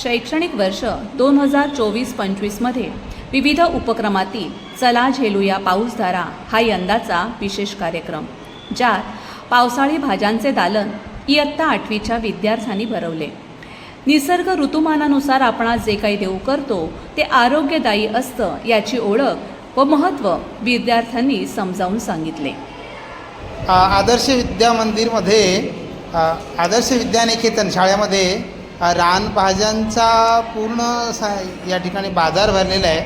शैक्षणिक वर्ष 2024-25मध्ये विविध उपक्रमातील चला झेलूया पाऊसधारा हा यंदाचा विशेष कार्यक्रम, ज्यात पावसाळी भाज्यांचे दालन इयत्ता 8वीच्या विद्यार्थ्यांनी भरवले. निसर्ग ऋतुमानानुसार आपण जे काही देऊ करतो ते आरोग्यदायी असतं याची ओळख व महत्त्व विद्यार्थ्यांनी समजावून सांगितले. आदर्श विद्या मंदिरमध्ये आदर्श विद्यानिकेतन शाळेमध्ये रानभाज्यांचा पूर्ण या ठिकाणी बाजार भरलेला आहे.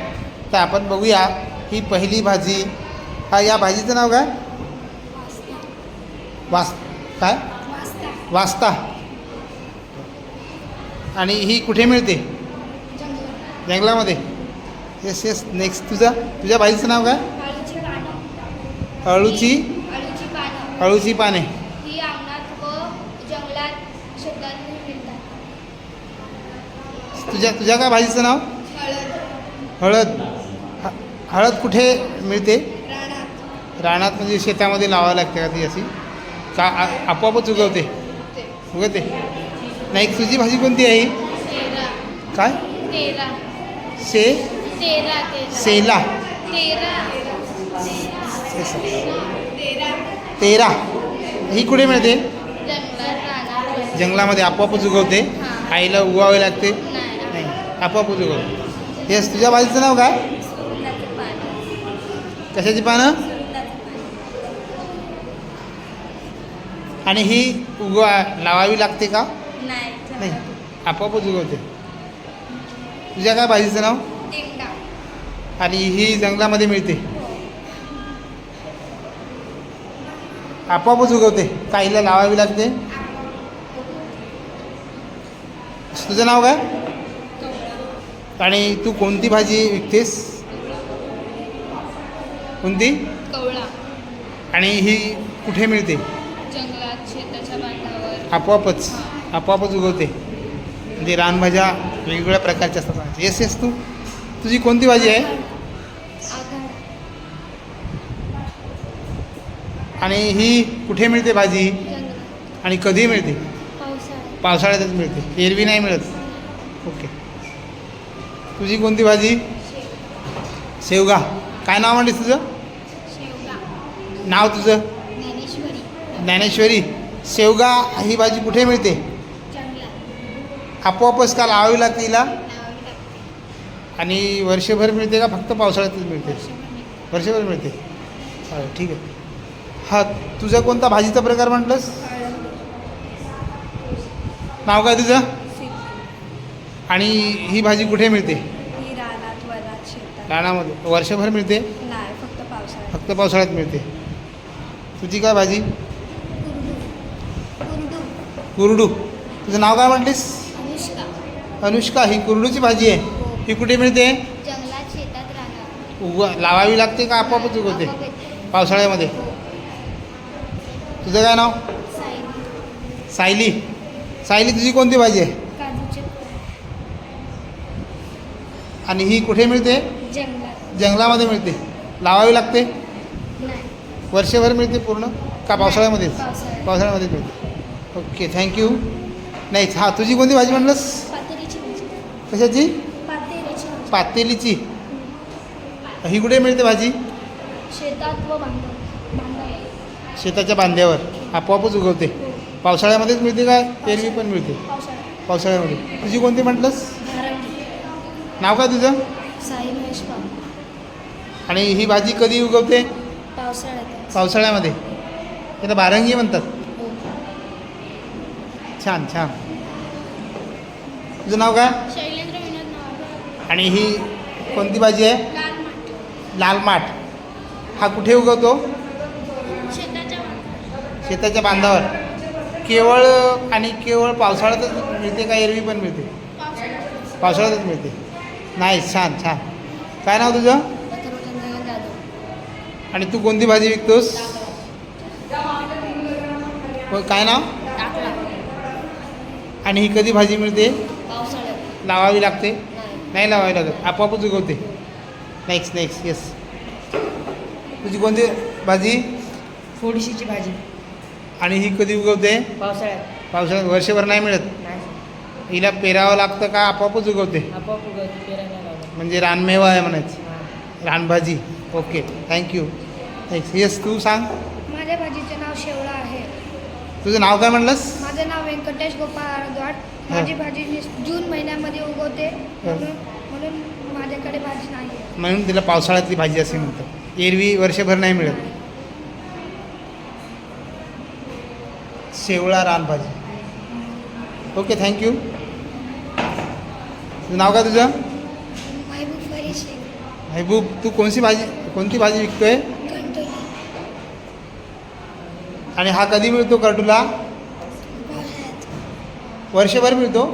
तर आपण बघूया ही पहिली भाजी. या भाजीचं नाव काय? काय वास्ता. आणि ही कुठे मिळते? जंगलामध्ये. Yes yes. नेक्स्ट तुझ्या भाजीचं नाव काय? अळूची पाने. तुझ्या काय भाजीचं नाव? हळद. हळद कुठे मिळते? रानात. म्हणजे शेतामध्ये लावावं लागते का ती अशी का आपोआपच उगवते? नाही. तुझी भाजी कोणती आहे? काय? सेला. तेरा. ही कुठे मिळते? जंगलामध्ये आपोआपच उगवते. आईला उगवावे लागते? नाही, आपोआपच उगवते. येस. तुझ्या भाजीचं नाव काय? कशाची पानं? आणि ही लावावी लागते का? नाही, आपोआपच उगवते. तुझ्या काय भाजीचं नाव? आणि ही जंगलामध्ये मिळते, आपोआपच उगवते, काहीला लावावी लागते. तुझं नाव काय? आणि तू कोणती भाजी विकतेस? कोणती? कवळा. आणि ही कुठे मिळते? जंगलात, शेताच्या बांधावर. आपोआपच उगवते. म्हणजे रानभाज्या वेगवेगळ्या प्रकारच्या असतात. Yes yes. तुझी कोणती भाजी आहे? आणि ही कुठे मिळते भाजी? आणि कधी मिळते? पावसाळ्यातच मिळते, एरवी नाही मिळत. ओके. तुझी कोणती भाजी? शेवगा. काय नाव म्हणतेस तुझं? नाव तुझं? ज्ञानेश्वरी. शेवगा ही भाजी कुठे मिळते? आपोआपच का लावावी लागते हिला? आणि वर्षभर मिळते का फक्त पावसाळ्यातच मिळते? वर्षभर मिळते. ठीक आहे. हा, तुझा कोणता भाजीचा प्रकार म्हटलंस? नाव काय तुझं? आणि ही भाजी कुठे मिळते? रानामध्ये. वर्षभर मिळते? फक्त पावसाळ्यात मिळते. तुझी काय भाजी? कुरडू. तुझं नाव काय म्हटलीस? अनुष्का. ही कुरडूची भाजी आहे. ही कुठे मिळते? लावावी लागते का आपोआपच उगवते? पावसाळ्यामध्ये. तुझं काय नाव? सायली. तुझी कोणती भाजी आहे? आणि ही कुठे मिळते? जंगलामध्ये मिळते. लावावी लागते? वर्षभर मिळते पूर्ण का पावसाळ्यामध्ये? पावसाळ्यामध्ये मिळते. Okay, thank you. नाही. हा, तुझी कोणती भाजी म्हटलंस? कशाची? पातेलीची. ही कुठे मिळते भाजी? शेताच्या बांध्यावर. आपोआपच उगवते. पावसाळ्यामध्येच मिळते काय एरवी पण मिळते? पावसाळ्यामध्ये. तुझी कोणती म्हटलंस? नाव काय तुझं? आणि ही भाजी कधी उगवते? पावसाळ्यामध्ये. त्याला बारंगी म्हणतात. छान. तुझं नाव काय? आणि ही कोणती भाजी आहे? लाल माठ. हा कुठे उगवतो? शेताच्या बांधावर. केवळ पावसाळ्यातच मिळते का एरवी पण मिळते? पावसाळ्यातच मिळते. नाही. छान. काय नाव तुझं? आणि तू कोणती भाजी विकतोस? काय नाव? आणि ही कधी भाजी मिळते? लावावी लागते? नाही लावावी लागत, आपोआपच उगवते. नेक्स्ट. येस. तुझी कोणती भाजी? फोडीशीची भाजी. आणि ही कधी उगवते? पावसाळ्यात. वर्षभर नाही मिळत? हिला पेरावं लागतं का आपोआपच उगवते? आपोआप उगवते, पेरायला लावलं. म्हणजे रानमेवा आहे म्हणायचं, हां. रानभाजी. Okay, thank you. थँक्स. येस, तू सांग. माझ्या भाजीचे नाव शेवळा आहे. तुझं नाव काय म्हणलंस? माझं नाव व्यंकटेश गोपाळ आरद्वाड. हा. माझी भाजी जून महिन्यामध्ये उगवते, म्हणून माझ्याकडे भाजी नाही आहे. म्हणून तिला पावसाळ्यातली भाजी असे म्हणतात. एरवी वर्षभर नाही मिळत. शेवळा रानभाजी. Okay, thank you. तुझं नाव काय तुझं? महबूब फरीद शेख. महबूब, तू कोणती भाजी विकतोय? घंटोली. आणि हा कधी मिळतो करटुला? पावसाळ्यात. वर्षभर मिळतो?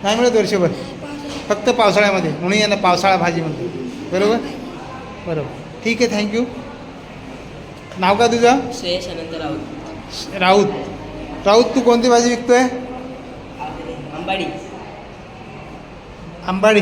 नाही मिळत वर्षभर, पावसाळ्यात. फक्त पावसाळ्यामध्ये, म्हणून यांना पावसाळा भाजी म्हणतो. बरोबर बरोबर. ठीक आहे, थँक्यू. नाव काय तुझं? श्रेयस अनंत राऊत. राऊत. राऊत, तू कोणती भाजी विकतोय? अंबाडी. आंबाडी.